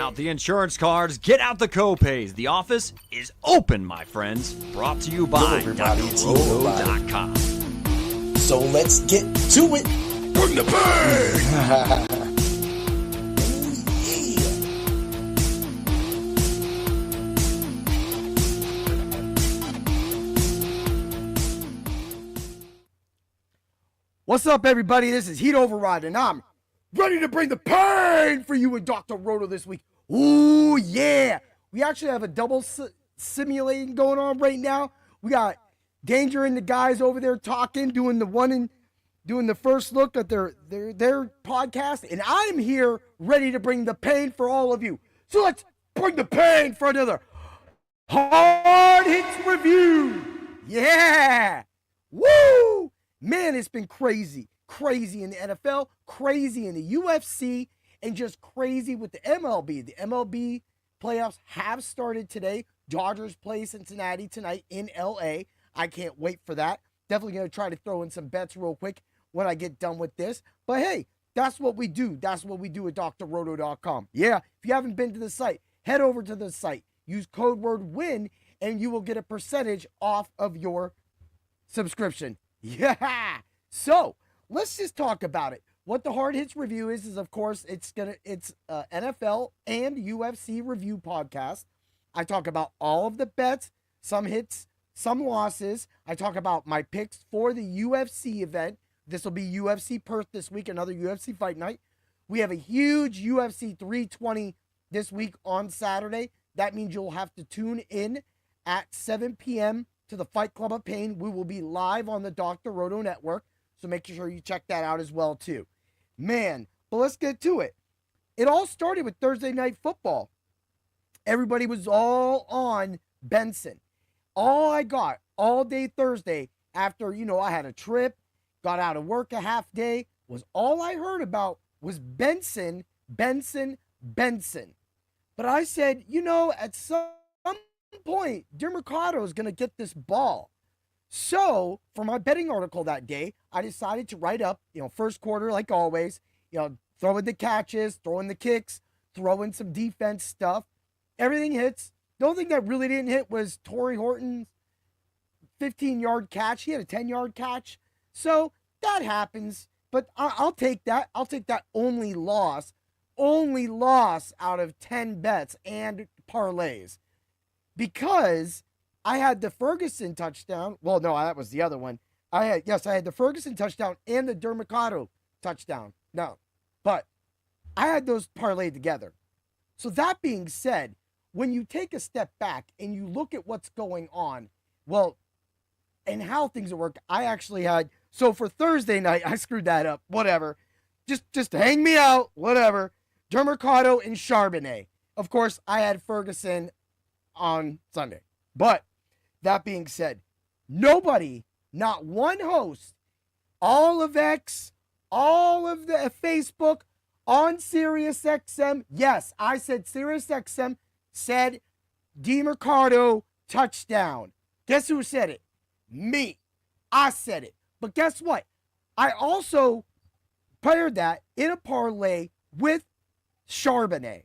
out the insurance cards, get out the co-pays. The office is open, my friends. Brought to you by Roto.com. So let's get to it. Bring the pain! What's up, everybody? This is Heat Override, and I'm ready to bring the pain for you and Dr. Roto this week. Ooh, yeah. We actually have a double simulating going on right now. We got Danger and the guys over there talking, doing the first look at their podcast, and I'm here ready to bring the pain for all of you. So let's bring the pain for another Hard Hits Review. Yeah. Woo! Man, it's been crazy. Crazy in the NFL, crazy in the UFC, and just crazy with the MLB. The MLB playoffs have started today. Dodgers play Cincinnati tonight in LA. I can't wait for that. Definitely going to try to throw in some bets real quick when I get done with this. But hey, that's what we do. That's what we do at drroto.com. Yeah, if you haven't been to the site, head over to the site. Use code word WIN, and you will get a percentage off of your subscription. Yeah. So let's just talk about it. What the Hard Hits Review is of course, it's NFL and UFC review podcast. I talk about all of the bets, some hits, some losses. I talk about my picks for the UFC event. This will be UFC Perth this week, another UFC fight night. We have a huge UFC 320 this week on Saturday. That means you'll have to tune in at 7 p.m. to the Fight Club of Pain. We will be live on the Dr. Roto Network, so make sure you check that out as well, too. Man, but let's get to it. It all started with Thursday Night Football. Everybody was all on Benson. All I got all day Thursday after, I had a trip, got out of work a half day, was all I heard about was Benson. But I said, at some point, DeMarcado is going to get this ball. So for my betting article that day, I decided to write up, first quarter, like always, throw in the catches, throw in the kicks, throw in some defense stuff. Everything hits. The only thing that really didn't hit was Torrey Horton's 15-yard catch. He had a 10-yard catch. So that happens, but I'll take that. I'll take that only loss out of 10 bets and parlays. Because I had the Ferguson touchdown. Well, no, that was the other one. I had the Ferguson touchdown and the DeMarcado touchdown. No, but I had those parlayed together. So that being said, when you take a step back and you look at what's going on, well, and how things are working, I actually had, so for Thursday night, I screwed that up, whatever. Just hang me out, whatever. DeMarcado and Charbonnet. Of course, I had Ferguson on Sunday. But that being said, nobody, not one host, all of X, all of the Facebook, on SiriusXM, yes, I said SiriusXM said DeMarcado touchdown. Guess who said it? Me. I said it. But guess what? I also paired that in a parlay with Charbonnet.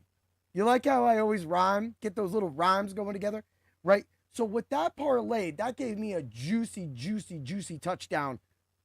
You like how I always rhyme? Get those little rhymes going together, right? So with that parlay, that gave me a juicy touchdown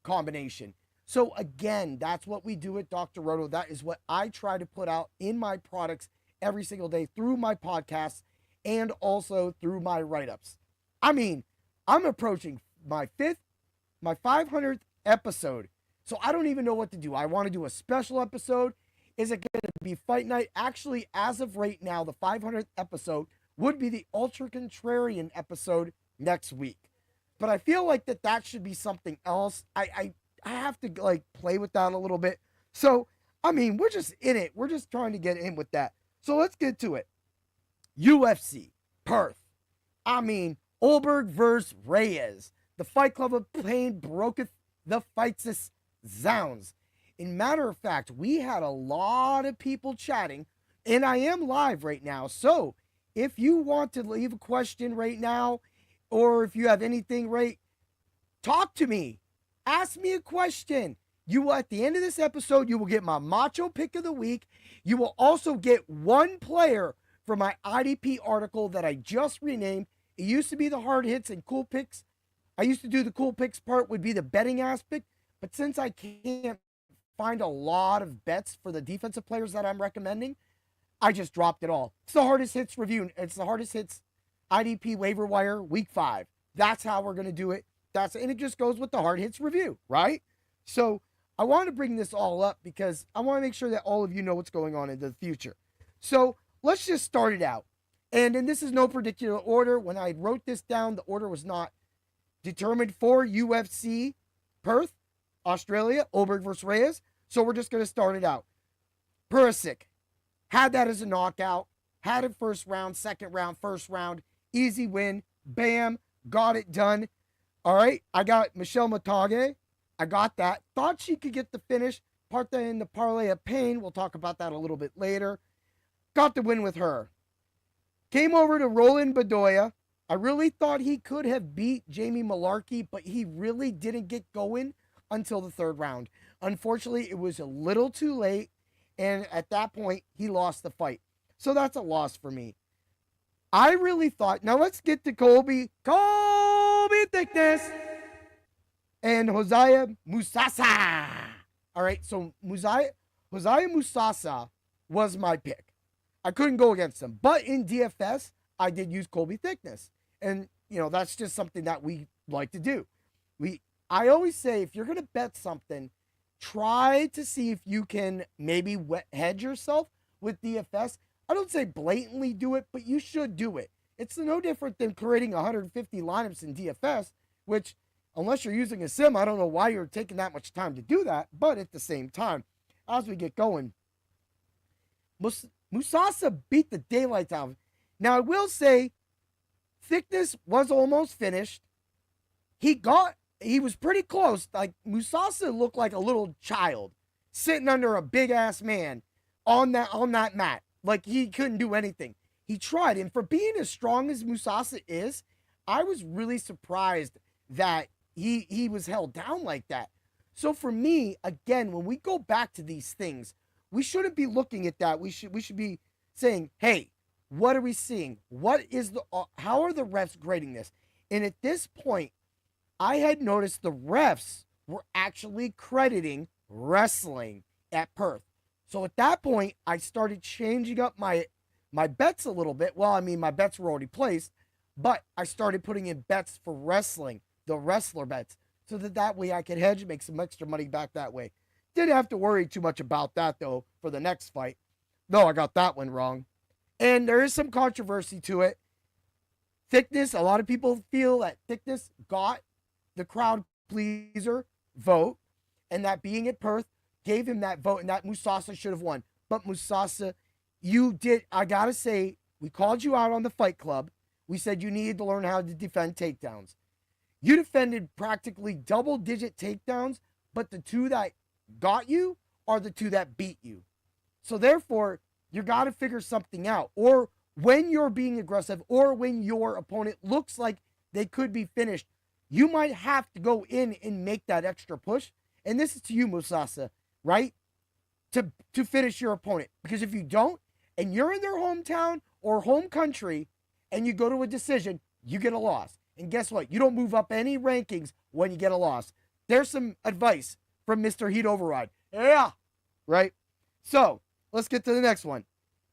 combination. So again, that's what we do at Dr. Roto. That is what I try to put out in my products every single day through my podcasts and also through my write-ups. I mean, I'm approaching my 500th episode. So I don't even know what to do. I want to do a special episode. Is it going to be fight night? Actually, as of right now, the 500th episode would be the Ultra Contrarian episode next week. But I feel like that should be something else. I have to play with that a little bit. So, I mean, we're just in it. We're just trying to get in with that. So let's get to it. UFC Perth. I mean, Olberg versus Reyes. The Fight Club of Pain broketh the fights zounds. In matter of fact, we had a lot of people chatting, and I am live right now. So if you want to leave a question right now, or if you have anything, talk to me. Ask me a question. You will, at the end of this episode, you will get my Macho Pick of the Week. You will also get one player for my IDP article that I just renamed. It used to be the hard hits and cool picks. I used to do the cool picks part would be the betting aspect, but since I can't find a lot of bets for the defensive players that I'm recommending, I just dropped it all. It's the hardest hits review. It's the hardest hits IDP waiver wire week 5. That's how we're going to do it. And it just goes with the hard hits review, right? So I want to bring this all up because I want to make sure that all of you know what's going on in the future. So let's just start it out. And this is no particular order. When I wrote this down, the order was not determined for UFC Perth, Australia, Oberg versus Reyes. So we're just going to start it out. Perisic had that as a knockout. Had it first round, second round, first round. Easy win. Bam. Got it done. All right. I got Michelle Matage. I got that. Thought she could get the finish. Part in the parlay of pain. We'll talk about that a little bit later. Got the win with her. Came over to Roland Bedoya. I really thought he could have beat Jamie Malarkey, but he really didn't get going until the third round. Unfortunately, it was a little too late, and at that point, he lost the fight. So that's a loss for me. I really thought, now let's get to Colby Thickness and Hosea Musasa. All right, so Hosea Musasa was my pick. I couldn't go against him, but in DFS, I did use Colby Thickness. And, that's just something that we like to do. I always say, if you're going to bet something, try to see if you can maybe hedge yourself with DFS. I don't say blatantly do it, but you should do it. It's no different than creating 150 lineups in DFS, which, unless you're using a sim, I don't know why you're taking that much time to do that. But at the same time, as we get going, Musasa beat the daylights out of him. Now, I will say, Thickness was almost finished. He was pretty close. Like, Musasa looked like a little child sitting under a big-ass man on that mat. Like, he couldn't do anything. He tried, and for being as strong as Musasa is, I was really surprised that he was held down like that. So for me, again, when we go back to these things, we shouldn't be looking at that. We should be saying, hey, what are we seeing? How are the refs grading this? And at this point, I had noticed the refs were actually crediting wrestling at Perth. So at that point, I started changing up my bets a little bit. Well, I mean, my bets were already placed, but I started putting in bets for wrestling, the wrestler bets, so that way I could hedge and make some extra money back that way. Didn't have to worry too much about that, though, for the next fight. No, I got that one wrong. And there is some controversy to it. Thickness, a lot of people feel that Thickness got the crowd pleaser vote, and that being at Perth gave him that vote, and that Musasa should have won. But Musasa, I gotta say, we called you out on the Fight Club. We said you needed to learn how to defend takedowns. You defended practically double-digit takedowns, but the two that got you are the two that beat you. So therefore, you got to figure something out. Or when you're being aggressive, or when your opponent looks like they could be finished, you might have to go in and make that extra push. And this is to you, Musasa, right? To finish your opponent. Because if you don't, and you're in their hometown or home country, and you go to a decision, you get a loss. And guess what? You don't move up any rankings when you get a loss. There's some advice from Mr. Heat Override. Yeah. Right? So, let's get to the next one.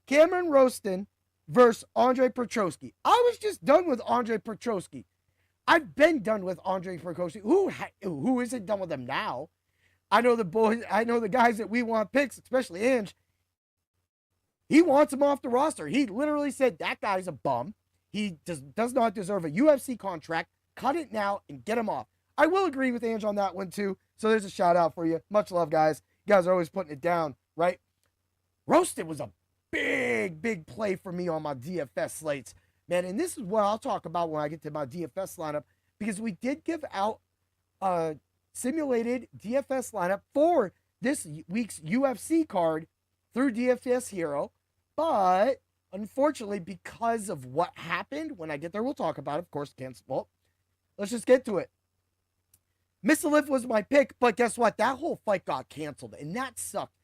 Cameron Roston versus Andre Petrosky. I was just done with Andre Petrosky. I've been done with Andre Petrosky. Who isn't done with him now? I know the boys. I know the guys that we want picks, especially Ange. He wants him off the roster. He literally said that guy's a bum. He does not deserve a UFC contract. Cut it now and get him off. I will agree with Ange on that one too. So there's a shout out for you. Much love, guys. You guys are always putting it down, right? Roasted was a big play for me on my DFS slates, man. And this is what I'll talk about when I get to my DFS lineup, because we did give out a simulated DFS lineup for this week's UFC card through DFS Hero. But unfortunately, because of what happened, when I get there, we'll talk about it. Of course, well, let's just get to it. Missalif was my pick, but guess what? That whole fight got canceled, and that sucked.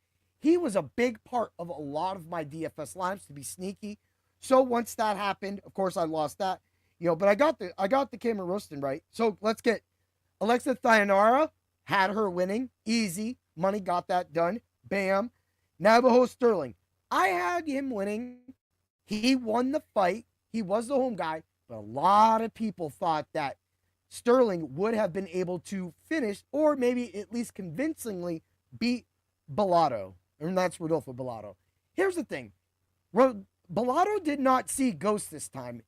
He was a big part of a lot of my DFS lineups to be sneaky. So once that happened, of course I lost that. But I got the Cameron Roston right. So let's get Alexa Thayanara, had her winning. Easy. Money got that done. Bam. Navajo Sterling. I had him winning. He won the fight. He was the home guy. But a lot of people thought that Sterling would have been able to finish or maybe at least convincingly beat Bellato. And that's Rodolfo Bellato. Here's the thing. Bellato did not see ghosts this time.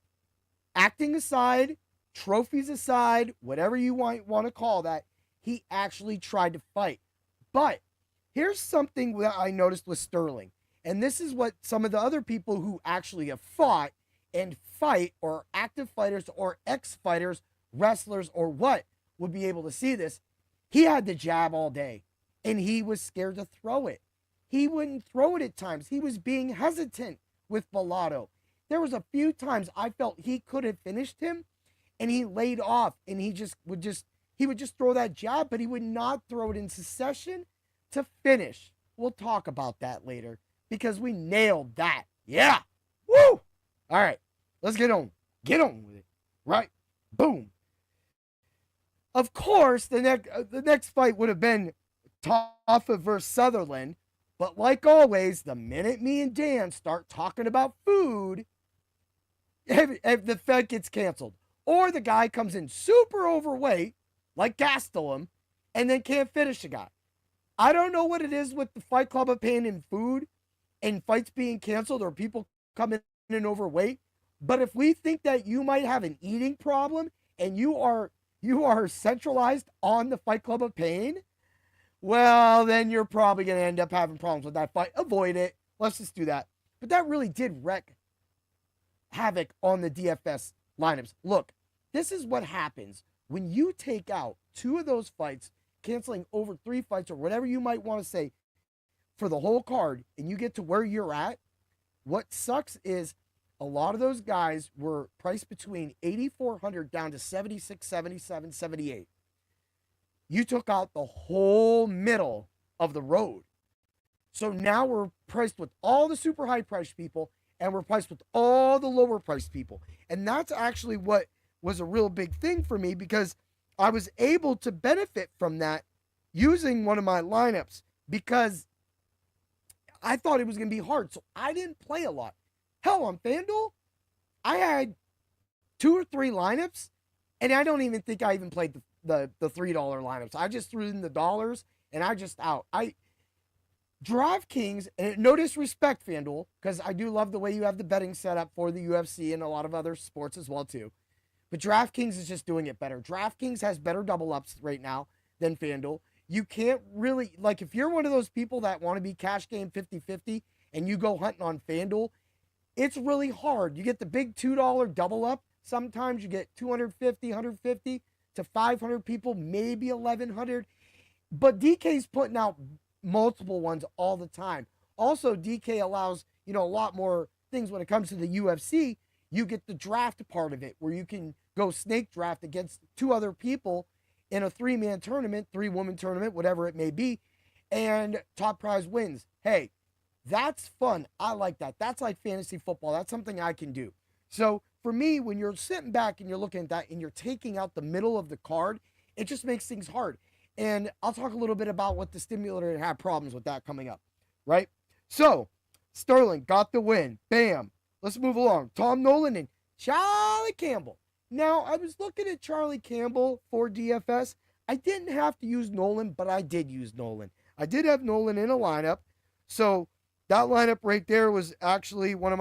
Acting aside, trophies aside, whatever you want to call that, he actually tried to fight. But here's something that I noticed with Sterling. And this is what some of the other people who actually have fought and fight, or active fighters or ex-fighters, wrestlers or what, would be able to see this. He had the jab all day, and he was scared to throw it. He wouldn't throw it at times. He was being hesitant with Bellato. There was a few times I felt he could have finished him, and he laid off, and he would just throw that jab, but he would not throw it in succession to finish. We'll talk about that later, because we nailed that. Yeah. Woo! All right. Let's get on. Get on with it. Right? Boom. Of course, the next fight would have been Toffa versus Sutherland. But like always, the minute me and Dan start talking about food, if the fight gets canceled. Or the guy comes in super overweight, like Gastelum, and then can't finish the guy. I don't know what it is with the Fight Club of Pain and food and fights being canceled or people coming in overweight. But if we think that you might have an eating problem and you are centralized on the Fight Club of Pain, well, then you're probably going to end up having problems with that fight. Avoid it. Let's just do that. But that really did wreak havoc on the DFS lineups. Look, this is what happens when you take out two of those fights, canceling over 3 fights or whatever you might want to say for the whole card, and you get to where you're at. What sucks is a lot of those guys were priced between 8,400 down to 76, 77, 78. You took out the whole middle of the road. So now we're priced with all the super high priced people, and we're priced with all the lower priced people. And that's actually what was a real big thing for me, because I was able to benefit from that using one of my lineups, because I thought it was going to be hard. So I didn't play a lot. Hell, on FanDuel, I had 2 or 3 lineups, and I don't even think I even played the $3 lineups. I just threw in the dollars, and I just out. DraftKings, and no disrespect, FanDuel, because I do love the way you have the betting set up for the UFC and a lot of other sports as well too. But DraftKings is just doing it better. DraftKings has better double ups right now than FanDuel. You can't really, like, if you're one of those people that want to be cash game 50-50 and you go hunting on FanDuel, it's really hard. You get the big $2 double up. Sometimes you get 250, 150 to 500 people, maybe 1,100. But DK's putting out multiple ones all the time. Also, DK allows, a lot more things when it comes to the UFC. You get the draft part of it, where you can go snake draft against 2 other people in a 3-man tournament, 3-woman tournament, whatever it may be, and top prize wins. Hey, that's fun. I like that. That's like fantasy football. That's something I can do. So for me, when you're sitting back and you're looking at that and you're taking out the middle of the card, it just makes things hard. And I'll talk a little bit about what the stimulator had problems with that coming up, right? So Sterling got the win. Bam. Let's move along. Tom Nolan and Charlie Campbell. Now, I was looking at Charlie Campbell for DFS. I didn't have to use Nolan, but I did use Nolan. I did have Nolan in a lineup. So that lineup right there was actually wasn't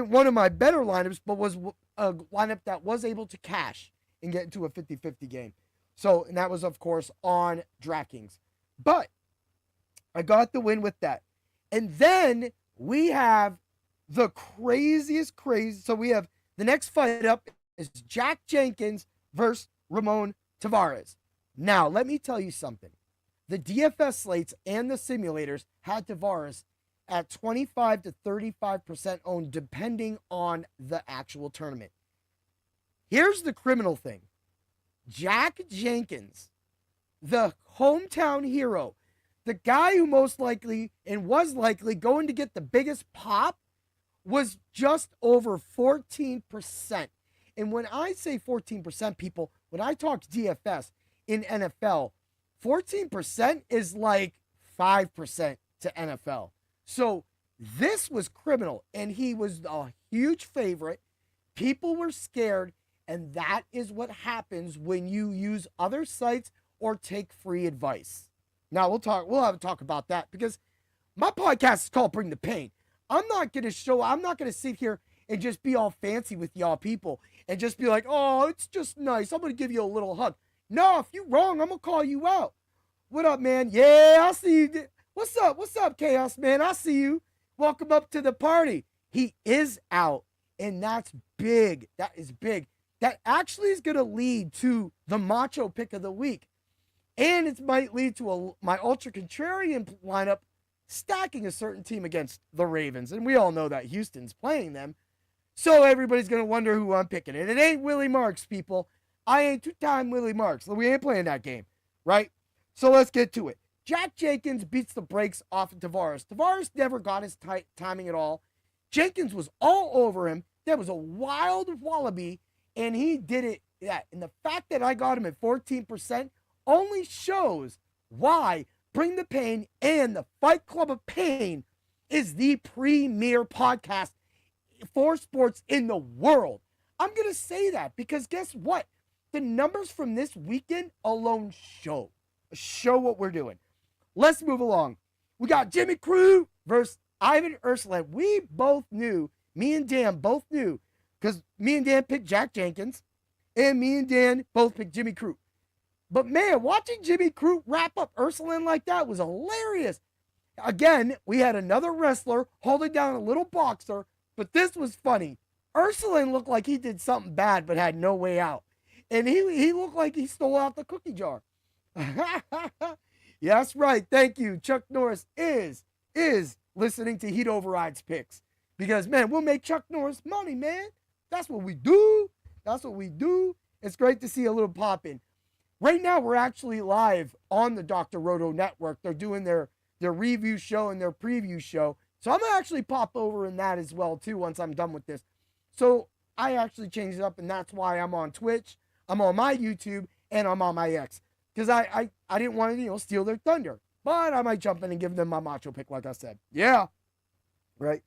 one of my better lineups, but was a lineup that was able to cash and get into a 50-50 game. So, and that was, of course, on DraftKings. But I got the win with that. And then we have the craziest crazy. So we have the next fight up is Jack Jenkins versus Ramon Tavares. Now, let me tell you something. The DFS slates and the simulators had Tavares at 25 to 35% owned, depending on the actual tournament. Here's the criminal thing. Jack Jenkins, the hometown hero, the guy who most likely and was likely going to get the biggest pop, was just over 14%. And when I say 14%, people, when I talk DFS in NFL, 14% is like 5% to NFL. So this was criminal, and he was a huge favorite. People were scared, and that is what happens when you use other sites or take free advice. Now we'll have a talk about that, because my podcast is called Bring the Pain. I'm not going to sit here and just be all fancy with y'all people and just be like, oh, it's just nice, I'm going to give you a little hug. No, if you're wrong, I'm going to call you out. What up, man? Yeah, I see you. What's up, Chaos, man? I see you. Welcome up to the party. He is out, and that's big. That is big. That actually is going to lead to the Macho Pick of the week. And it might lead to my Ultra Contrarian lineup stacking a certain team against the Ravens. And we all know that Houston's playing them. So everybody's going to wonder who I'm picking. And it ain't Willie Marks, people. I ain't two-time Willie Marks. We ain't playing that game, right? So let's get to it. Jack Jenkins beats the brakes off of Tavares. Tavares never got his timing at all. Jenkins was all over him. That was a wild wallaby, and he did it. Yeah, and the fact that I got him at 14% only shows why Bring the Pain and the Fight Club of Pain is the premier podcast for sports in the world. I'm going to say that because guess what? The numbers from this weekend alone show what we're doing. Let's move along. We got Jimmy Crute versus Ivan Ursuline. We both knew, me and Dan both knew, because me and Dan picked Jack Jenkins, and me and Dan both picked Jimmy Crute. But man, watching Jimmy Crute wrap up Ursuline like that was hilarious. Again, we had another wrestler holding down a little boxer, but this was funny. Ursuline looked like he did something bad but had no way out. And he looked like he stole out the cookie jar. Yeah, that's right. Thank you. Chuck Norris is listening to Heat Override's picks. Because, man, we'll make Chuck Norris money, man. That's what we do. That's what we do. It's great to see a little pop in. Right now, we're actually live on the Dr. Roto network. They're doing their review show and their preview show. So I'm going to actually pop over in that as well, too, once I'm done with this. So I actually changed it up, and that's why I'm on Twitch. I'm on my YouTube, and I'm on my X. Because I didn't want to, steal their thunder. But I might jump in and give them my Macho Pick, like I said. Yeah. Right?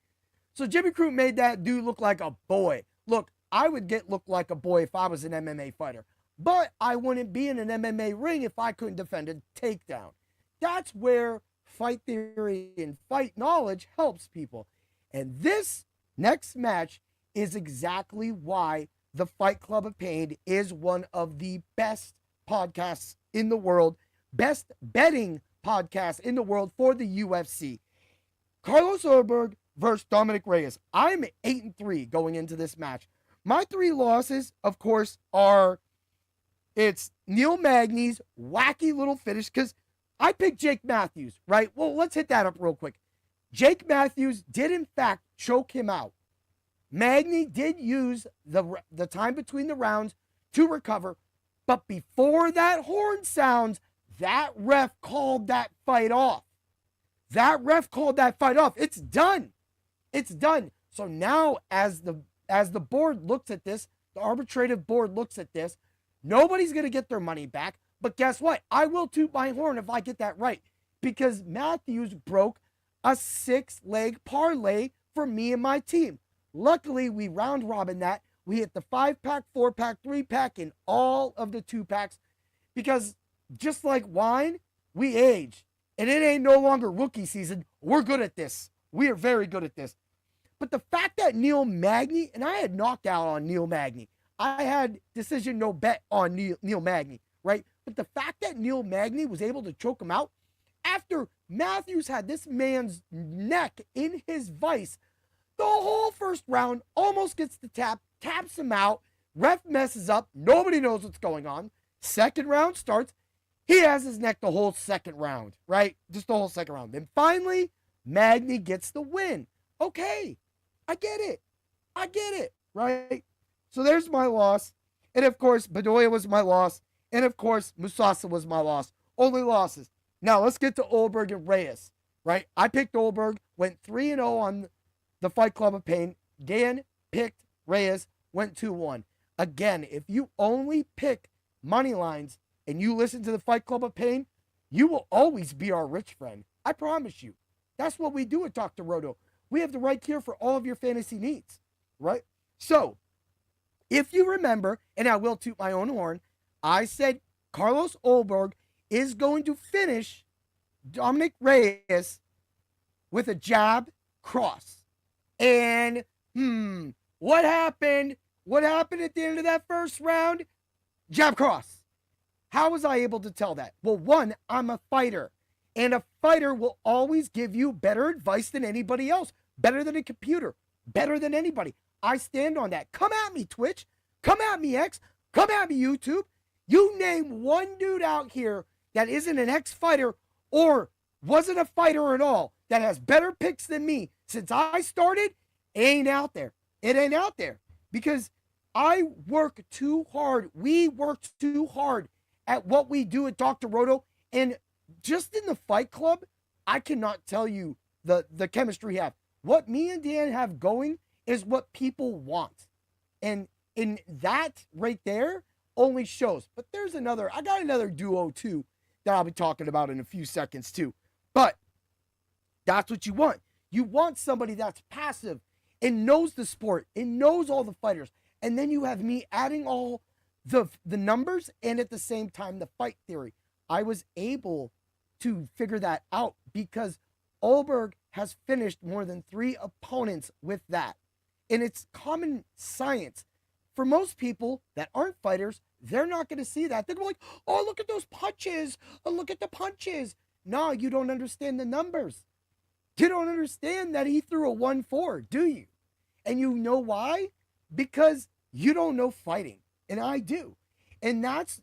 So Jimmy Crute made that dude look like a boy. Look, I would look like a boy if I was an MMA fighter. But I wouldn't be in an MMA ring if I couldn't defend a takedown. That's where fight theory and fight knowledge helps people. And this next match is exactly why the Fight Club of Pain is one of the best podcasts in the world, best betting podcasts in the world for the UFC. Carlos Oberg versus Dominic Reyes. I'm 8-3 going into this match. My 3 losses, of course, it's Neil Magny's wacky little finish, because I picked Jake Matthews, right? Well, let's hit that up real quick. Jake Matthews did, in fact, choke him out. Magny did use the time between the rounds to recover, but before that horn sounds, that ref called that fight off. It's done. So now, as the board looks at this, the arbitrative board looks at this, nobody's going to get their money back. But guess what? I will toot my horn if I get that right, because Matthews broke a 6-leg parlay for me and my team. Luckily, we round robin that. We hit the 5-pack, 4-pack, 3-pack, and all of the 2-packs, because just like wine, we age. And it ain't no longer rookie season. We're good at this. We are very good at this. But the fact that Neil Magny, and I had knockout on Neil Magny. I had decision no bet on Neil Magny, right? But the fact that Neil Magny was able to choke him out after Matthews had this man's neck in his vice the whole first round, almost gets the tap, taps him out, ref messes up, nobody knows what's going on. Second round starts, he has his neck the whole second round, right? Just the whole second round. Then finally, Magny gets the win. Okay, I get it, right? So there's my loss. And of course, Bedoya was my loss. And of course, Musasa was my loss. Only losses. Now let's get to Olberg and Reyes, right? I picked Olberg, went 3-0 on the Fight Club of Pain. Dan picked Reyes, went 2-1. Again, if you only pick money lines and you listen to the Fight Club of Pain, you will always be our rich friend. I promise you. That's what we do at Dr. Roto. We have the right cure for all of your fantasy needs, right? So, if you remember, and I will toot my own horn, I said Carlos Olberg is going to finish Dominic Reyes with a jab cross. And, what happened? What happened at the end of that first round? Jab cross. How was I able to tell that? Well, one, I'm a fighter. And a fighter will always give you better advice than anybody else. Better than a computer. Better than anybody. I stand on that. Come at me, Twitch. Come at me, X. Come at me, YouTube. You name one dude out here that isn't an ex-fighter or wasn't a fighter at all that has better picks than me since I started. It ain't out there. It ain't out there. Because I work too hard. We work too hard at what we do at Dr. Roto. And just in the Fight Club, I cannot tell you the chemistry we have. What me and Dan have going is what people want. And in that right there only shows. But there's another, I got another duo too that I'll be talking about in a few seconds too. But that's what you want. You want somebody that's passive and knows the sport and knows all the fighters. And then you have me adding all the numbers and at the same time the fight theory. I was able to figure that out because Olberg has finished more than 3 opponents with that. And it's common science. For most people that aren't fighters, they're not going to see that. They're going to be like, oh, look at those punches. Oh, look at the punches. No, you don't understand the numbers. You don't understand that he threw a 1-4, do you? And you know why? Because you don't know fighting. And I do. And that's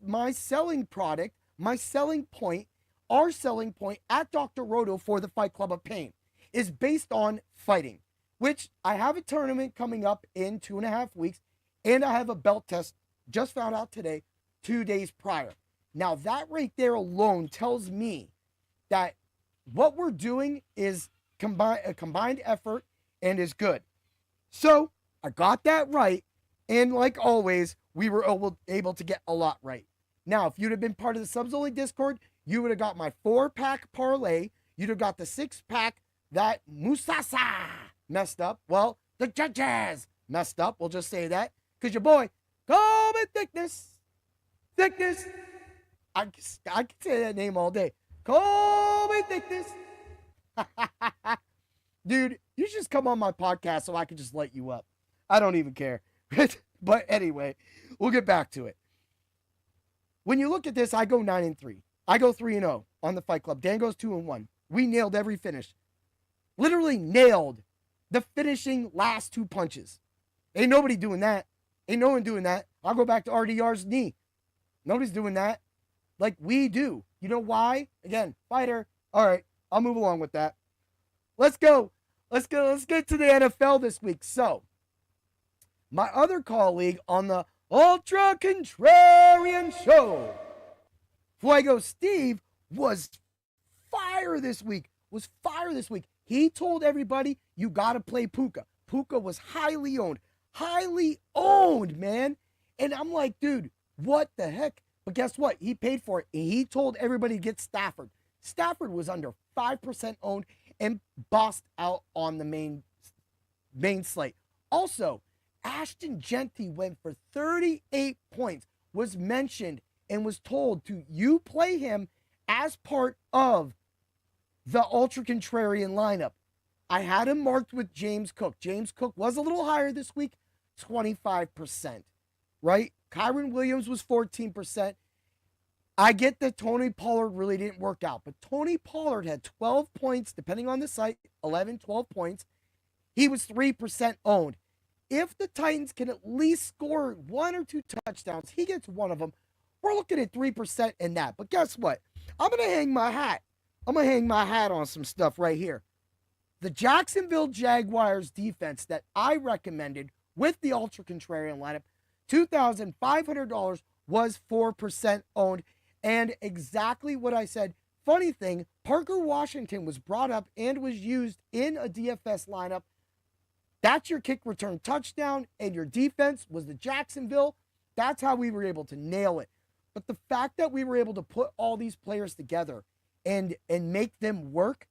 my selling product, my selling point, our selling point at Dr. Roto for the Fight Club of Pain is based on fighting, which I have a tournament coming up in 2.5 weeks, and I have a belt test, just found out today, 2 days prior. Now that right there alone tells me that what we're doing is a combined effort and is good. So I got that right. And like always, we were able to get a lot right. Now, if you'd have been part of the Subs Only Discord, you would have got my 4-pack parlay. You'd have got the 6-pack that Musasa messed up. Well, the judges messed up. We'll just say that. Because your boy, Coleman Thickness. I can say that name all day. Coleman Thickness. Dude, you should just come on my podcast so I can just light you up. I don't even care. But anyway, we'll get back to it. When you look at this, I go 9-3. I go 3-0 on the Fight Club. Dan goes 2-1. We nailed every finish. Literally nailed the finishing last 2 punches. Ain't nobody doing that. Ain't no one doing that. I'll go back to RDR's knee. Nobody's doing that. Like we do. You know why? Again, fighter. All right, I'll move along with that. Let's go. Let's get to the NFL this week. So, my other colleague on the Ultra Contrarian Show, Fuego Steve, was fire this week. He told everybody, you got to play Puka. Puka was highly owned, man. And I'm like, dude, what the heck? But guess what? He paid for it. He told everybody to get Stafford. Stafford was under 5% owned and bossed out on the main slate. Also, Ashton Genty went for 38 points, was mentioned and was told to you play him as part of the Ultra Contrarian lineup. I had him marked with James Cook. James Cook was a little higher this week, 25%, right? Kyron Williams was 14%. I get that Tony Pollard really didn't work out, but Tony Pollard had 12 points, depending on the site, 11, 12 points. He was 3% owned. If the Titans can at least score 1 or 2 touchdowns, he gets one of them. We're looking at 3% in that. But guess what? I'm going to hang my hat. I'm going to hang my hat on some stuff right here. The Jacksonville Jaguars defense that I recommended with the Ultra Contrarian lineup, $2,500 was 4% owned. And exactly what I said. Funny thing, Parker Washington was brought up and was used in a DFS lineup. That's your kick return touchdown, and your defense was the Jacksonville. That's how we were able to nail it. But the fact that we were able to put all these players together and make them work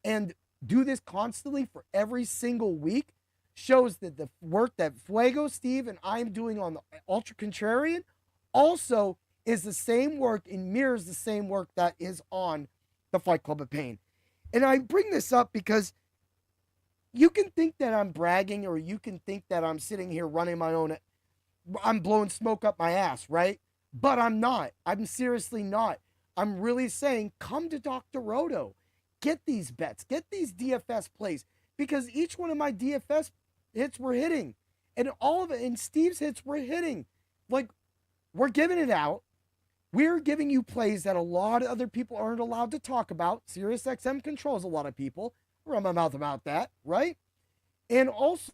and do this constantly for every single week shows that the work that Fuego, Steve, and I'm doing on the Ultra Contrarian also is the same work and mirrors the same work that is on the Fight Club of Pain. And I bring this up because you can think that I'm bragging, or you can think that I'm sitting here running my own, I'm blowing smoke up my ass, right? But I'm not. I'm seriously not. I'm really saying, come to Dr. Roto. Get these bets. Get these DFS plays. Because each one of my DFS hits were hitting. And all of it, and Steve's hits were hitting. Like, we're giving it out. We're giving you plays that a lot of other people aren't allowed to talk about. SiriusXM controls a lot of people. Run my mouth about that, right? And also,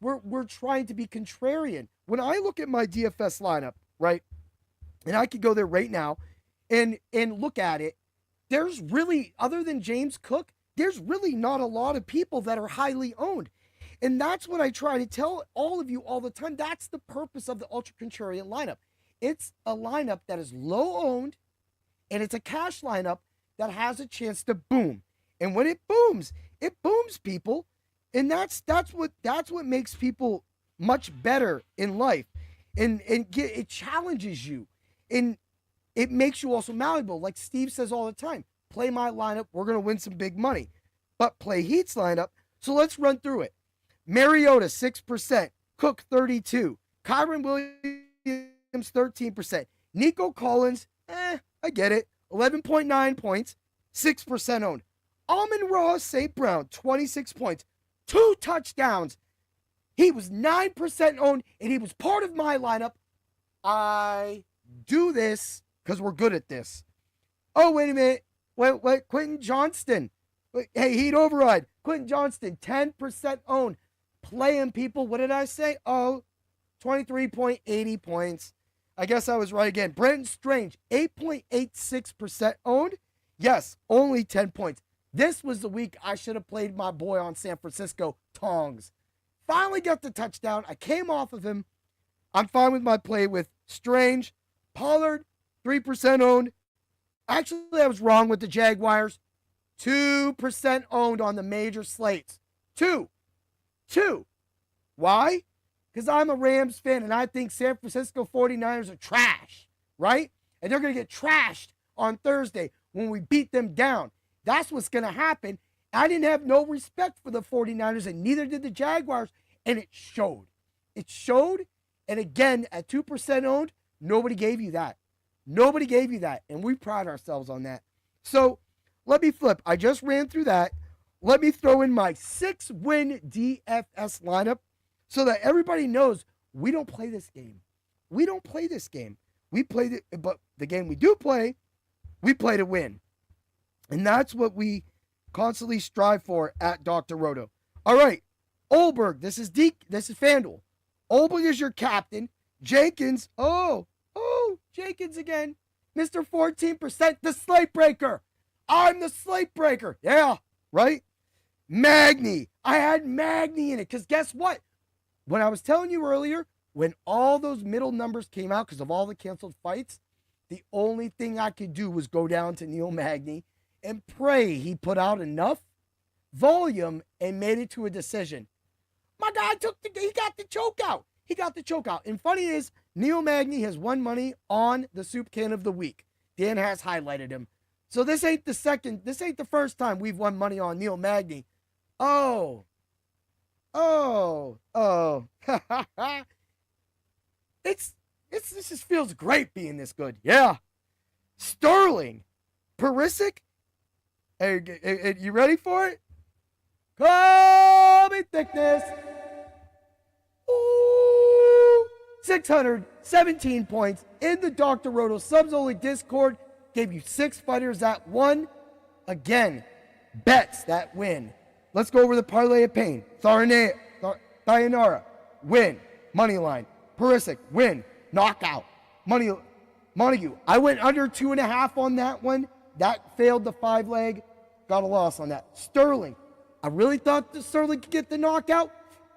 we're trying to be contrarian. When I look at my DFS lineup, right, and I could go there right now and look at it, there's really, other than James Cook, there's really not a lot of people that are highly owned. And that's what I try to tell all of you all the time. That's the purpose of the Ultra Contrarian lineup. It's a lineup that is low owned, and it's a cash lineup that has a chance to boom. And when it booms people. And that's what makes people much better in life. And it challenges you. And it makes you also malleable. Like Steve says all the time, play my lineup, we're going to win some big money. But play Heat's lineup. So let's run through it. Mariota, 6%. Cook, 32%. Kyron Williams, 13%. Nico Collins, I get it. 11.9 points, 6% owned. Amon-Ra St. Brown, 26 points, 2 touchdowns. He was 9% owned, and he was part of my lineup. I do this because we're good at this. Oh, wait a minute. Wait, Quentin Johnston. Hey, Heat Override. Quentin Johnston, 10% owned. Playing people, what did I say? Oh, 23.80 points. I guess I was right again. Brenton Strange, 8.86% owned. Yes, only 10 points. This was the week I should have played my boy on San Francisco, Tongs. Finally got the touchdown. I came off of him. I'm fine with my play with Strange. Pollard, 3% owned. Actually, I was wrong with the Jaguars. 2% owned on the major slates. Two. Why? Because I'm a Rams fan, and I think San Francisco 49ers are trash, right? And they're going to get trashed on Thursday when we beat them down. That's what's going to happen. I didn't have no respect for the 49ers, and neither did the Jaguars, and it showed. It showed, and again, at 2% owned, nobody gave you that. Nobody gave you that, and we pride ourselves on that. So let me flip. I just ran through that. Let me throw in my 6-win DFS lineup so that everybody knows we don't play this game. We don't play this game. We play but the game we do play, we play to win. And that's what we constantly strive for at Dr. Roto. All right, Olberg, this is FanDuel. Olberg is your captain. Jenkins, Jenkins again. Mr. 14%, the slate breaker. I'm the slate breaker. Yeah, right? Magny. I had Magny in it because guess what? When I was telling you earlier, when all those middle numbers came out because of all the canceled fights, the only thing I could do was go down to Neil Magny and pray he put out enough volume and made it to a decision. My guy he got the choke out. He got the choke out. And funny is, Neil Magny has won money on the Soup Can of the Week. Dan has highlighted him. So this ain't the first time we've won money on Neil Magny. Oh. This just feels great being this good. Yeah. Sterling. Perisic. Hey, you ready for it? Kobe thickness. Ooh. 617 points in the Dr. Roto subs only Discord. Gave you 6 fighters that won. Again, bets that win. Let's go over the parlay of pain. Thayanara, win. Moneyline. Perisic, win. knockout. Montague, I went under 2.5 on that one. That failed the 5-leg. Got a loss on that. Sterling, I really thought that Sterling could get the knockout.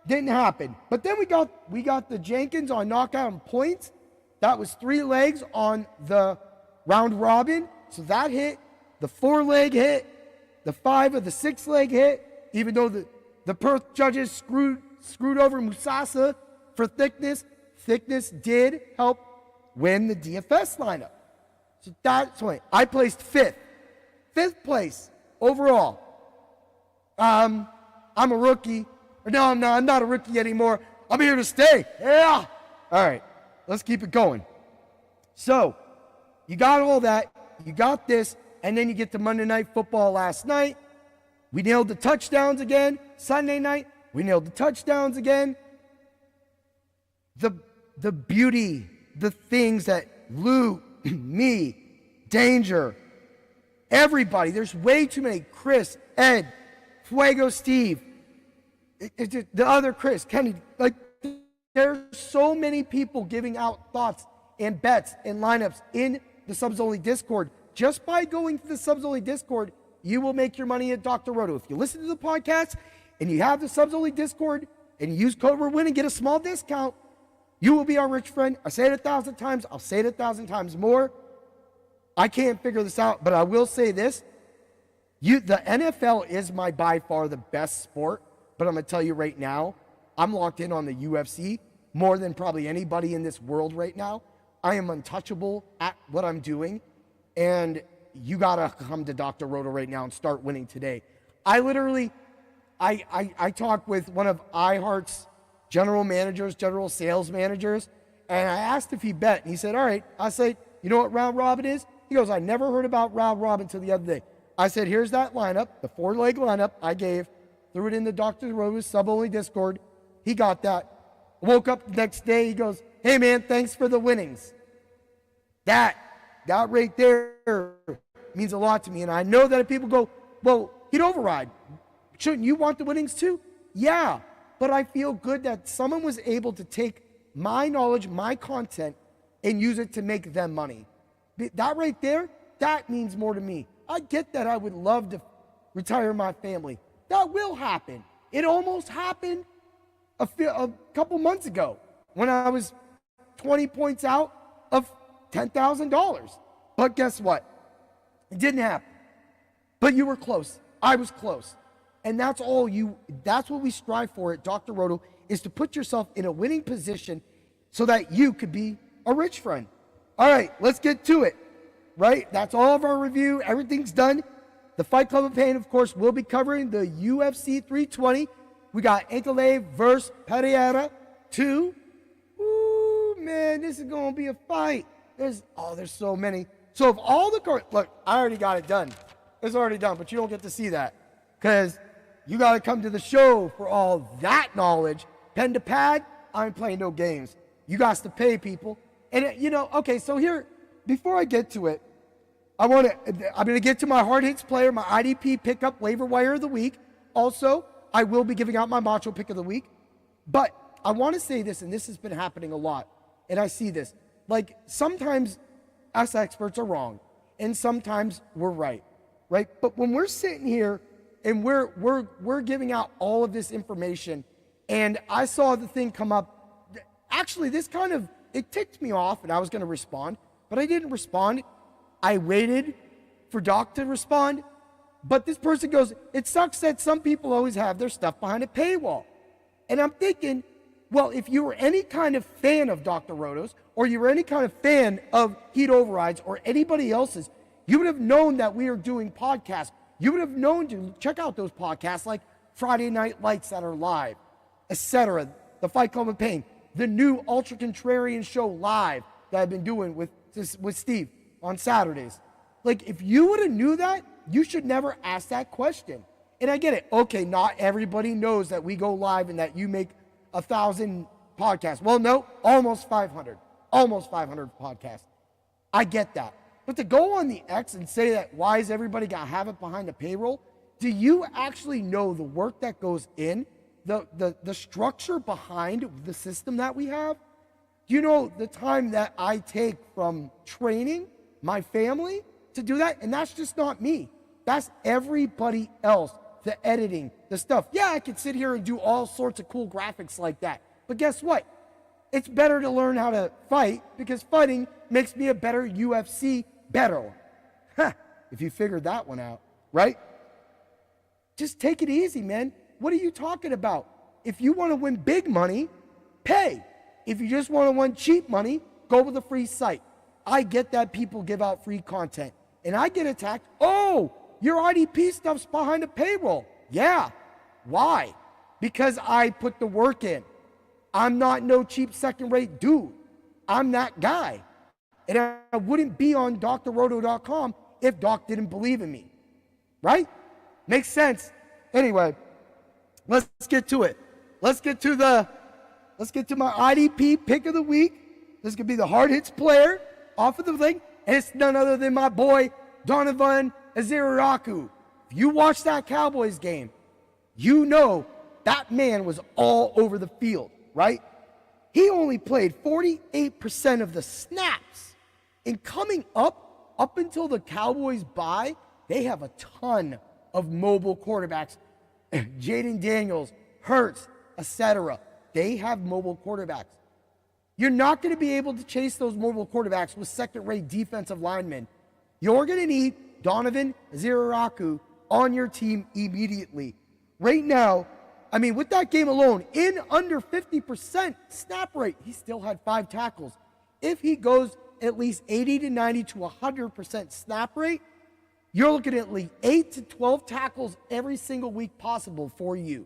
Didn't happen. But then we got the Jenkins on knockout and points. That was 3 legs on the round robin. So that hit. The 4-leg hit. The 5 of the 6-leg hit. Even though the Perth judges screwed over Musasa for thickness. Thickness did help win the DFS lineup. So that's why I placed 5th. 5th place overall. I'm a rookie. No, I'm not a rookie anymore. I'm here to stay. Yeah. All right. Let's keep it going. So, you got all that. You got this. And then you get to Monday Night Football last night. We nailed the touchdowns again. Sunday night, we nailed the touchdowns again. The beauty, the things that Lou, me, Danger, everybody, there's way too many. Chris, Ed, Fuego Steve, the other Chris, Kenny, like there's so many people giving out thoughts and bets and lineups in the Subs Only Discord. Just by going to the Subs Only Discord, you will make your money at Dr. Roto. If you listen to the podcast and you have the Subs Only Discord and you use code WIN and get a small discount, you will be our rich friend. I say it 1,000 times. I'll say it 1,000 times more. I can't figure this out, but I will say this. The NFL is by far the best sport, but I'm going to tell you right now, I'm locked in on the UFC more than probably anybody in this world right now. I am untouchable at what I'm doing, and you got to come to Dr. Roto right now and start winning today. I talked with one of Iheart's general sales managers, and I asked if he bet, and he said, all right. I said, you know what round robin is? He goes, I never heard about round robin until the other day. I said, here's that lineup, the 4-leg lineup I gave, threw it in the Dr. Roto's sub-only Discord. He got that. Woke up the next day, he goes, hey man, thanks for the winnings. That right there means a lot to me. And I know that if people go, well, he'd override. Shouldn't you want the winnings too? Yeah, but I feel good that someone was able to take my knowledge, my content, and use it to make them money. That right there, that means more to me. I get that I would love to retire my family. That will happen. It almost happened a couple months ago when I was 20 points out of $10,000. But guess what? It didn't happen. But you were close. I was close. And that's what we strive for at Dr. Roto, is to put yourself in a winning position so that you could be a rich friend. All right, let's get to it. Right? That's all of our review. Everything's done. The Fight Club of Pain, of course, will be covering the UFC 320. We got Ankalaev versus Pereira 2. Ooh, man, this is going to be a fight. There's so many. So of all the cards, look, I already got it done. It's already done, but you don't get to see that because you got to come to the show for all that knowledge. Pen to pad, I ain't playing no games. You got to pay people. And, okay, so here, before I get to it, I'm going to get to my hard hits player, my IDP pickup waiver wire of the week. Also, I will be giving out my Macho Pick of the week. But I want to say this, and this has been happening a lot, and I see this. Like, sometimes us experts are wrong, and sometimes we're right? But when we're sitting here and we're giving out all of this information, and I saw the thing come up, actually, this kind of, it ticked me off, and I was going to respond, but I didn't respond. I waited for Doc to respond, but this person goes, it sucks that some people always have their stuff behind a paywall. And I'm thinking, well, if you were any kind of fan of Dr. Roto's, or you were any kind of fan of Heat Overrides or anybody else's, you would have known that we are doing podcasts. You would have known to check out those podcasts like Friday Night Lights that are live, etc. The Fight Club of Pain, the new Ultra Contrarian show live that I've been doing with Steve on Saturdays. Like, if you would have knew that, you should never ask that question. And I get it. Okay, not everybody knows that we go live and that you make 1,000 podcasts. Well, no, almost 500. Almost 500 podcasts. I get that. But to go on the X and say that, why is everybody got to have it behind a payroll? Do you actually know the work that goes in, the structure behind the system that we have? Do you know the time that I take from training my family to do that? And that's just not me. That's everybody else. The editing, the stuff. Yeah, I could sit here and do all sorts of cool graphics like that. But guess what? It's better to learn how to fight because fighting makes me a better UFC better. Huh, if you figured that one out, right? Just take it easy, man. What are you talking about? If you want to win big money, pay. If you just want to win cheap money, go with a free site. I get that people give out free content. And I get attacked. Oh, your IDP stuff's behind a paywall. Yeah. Why? Because I put the work in. I'm not no cheap second-rate dude. I'm that guy. And I wouldn't be on drroto.com if Doc didn't believe in me. Right? Makes sense. Anyway, let's get to it. Let's get to my IDP pick of the week. This could be the hard hits player off of the thing. And it's none other than my boy, Donovan Aziraku. If you watch that Cowboys game, you know that man was all over the field, right? He only played 48% of the snaps. And coming up until the Cowboys bye, they have a ton of mobile quarterbacks. Jaden Daniels, Hurts, etc. They have mobile quarterbacks. You're not going to be able to chase those mobile quarterbacks with second-rate defensive linemen. You're going to need Donovan Aziraku on your team immediately. Right now, I mean, with that game alone, in under 50% snap rate, he still had 5 tackles. If he goes at least 80 to 90 to 100% snap rate, you're looking at least 8 to 12 tackles every single week possible for you.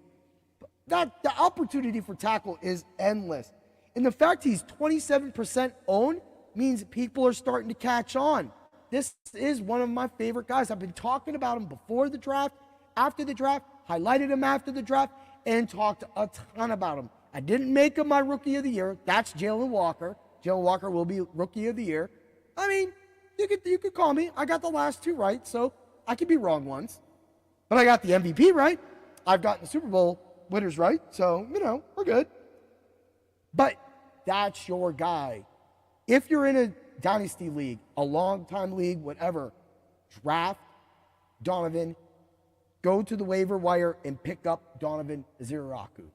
The opportunity for tackle is endless. And the fact he's 27% owned means people are starting to catch on. This is one of my favorite guys. I've been talking about him before the draft, after the draft, highlighted him after the draft, and talked a ton about him. I didn't make him my Rookie of the Year. That's Jalen Walker. Jalen Walker will be Rookie of the Year. I mean, you could call me. I got the last 2 right, so I could be wrong once. But I got the MVP right. I've gotten the Super Bowl winners right, so, we're good. But that's your guy. If you're in a dynasty league, a long-time league, whatever, draft Donovan, go to the waiver wire and pick up Donovan Aziraku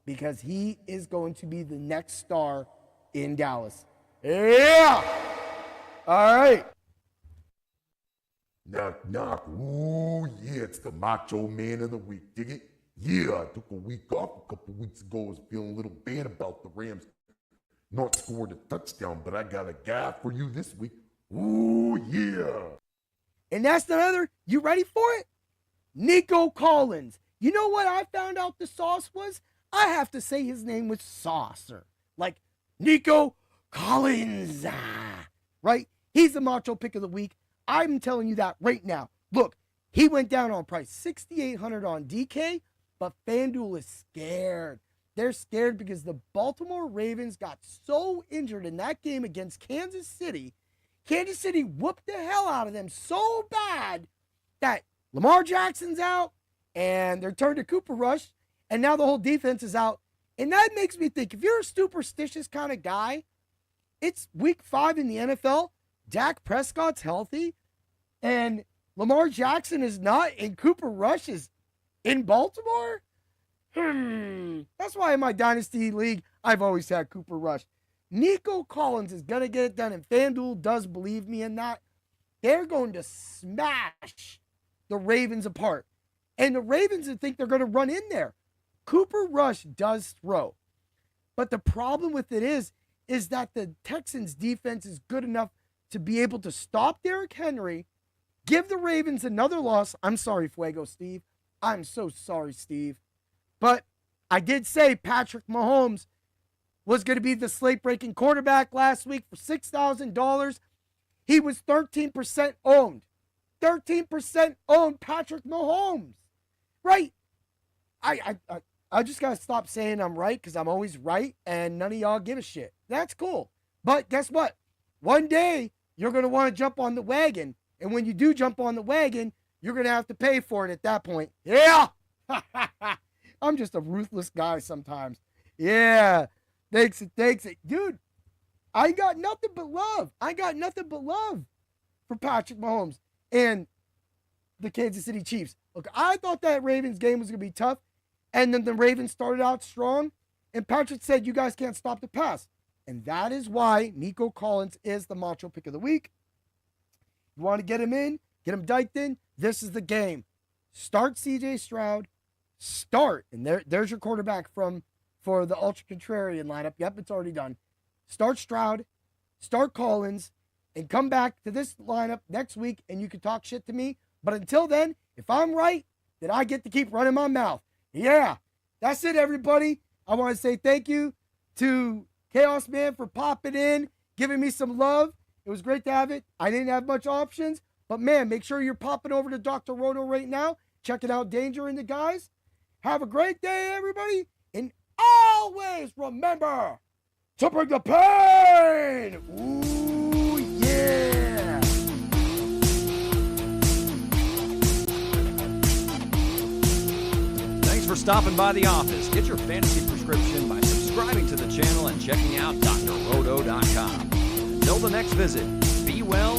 because he is going to be the next star in Dallas. Yeah! All right. Knock, knock. Ooh, yeah, it's the Macho Man of the Week. Dig it? Yeah, I took a week off a couple weeks ago. I was feeling a little bad about the Rams not scored a touchdown, but I got a guy for you this week. Ooh, yeah. And that's none other, you ready for it? Nico Collins. You know what I found out the sauce was? I have to say his name was Saucer. Like, Nico Collins. Right? He's the Macho Pick of the Week. I'm telling you that right now. Look, he went down on price, $6,800 on DK, but FanDuel is scared. They're scared because the Baltimore Ravens got so injured in that game against Kansas City. Kansas City whooped the hell out of them so bad that Lamar Jackson's out and they're turned to Cooper Rush, and now the whole defense is out. And that makes me think, if you're a superstitious kind of guy, it's week 5 in the NFL, Dak Prescott's healthy, and Lamar Jackson is not, and Cooper Rush is in Baltimore? That's why in my Dynasty League, I've always had Cooper Rush. Nico Collins is going to get it done, and FanDuel does believe me in that. They're going to smash the Ravens apart. And the Ravens think they're going to run in there. Cooper Rush does throw. But the problem with it is that the Texans' defense is good enough to be able to stop Derrick Henry, give the Ravens another loss. I'm sorry, Fuego Steve. I'm so sorry, Steve. But I did say Patrick Mahomes was going to be the slate-breaking quarterback last week for $6,000. He was 13% owned. 13% owned Patrick Mahomes. Right? I just got to stop saying I'm right because I'm always right and none of y'all give a shit. That's cool. But guess what? One day, you're going to want to jump on the wagon. And when you do jump on the wagon, you're going to have to pay for it at that point. Yeah! I'm just a ruthless guy sometimes. Yeah. Thanks it. Dude, I got nothing but love. I got nothing but love for Patrick Mahomes and the Kansas City Chiefs. Look, I thought that Ravens game was going to be tough, and then the Ravens started out strong, and Patrick said, you guys can't stop the pass. And that is why Nico Collins is the Macho Pick of the Week. You want to get him in, get him diked in, this is the game. Start CJ Stroud. Start. And there's your quarterback for the Ultra Contrarian lineup. Yep, it's already done. Start Stroud. Start Collins. And come back to this lineup next week, and you can talk shit to me. But until then, if I'm right, then I get to keep running my mouth. Yeah, that's it, everybody. I want to say thank you to Chaos Man for popping in, giving me some love. It was great to have it. I didn't have much options, but man, make sure you're popping over to Dr. Roto right now, checking out Danger and the guys. Have a great day, everybody, and always remember to bring the pain. Ooh, yeah. Thanks for stopping by the office. Get your fantasy prescription by subscribing to the channel and checking out drroto.com. Until the next visit, be well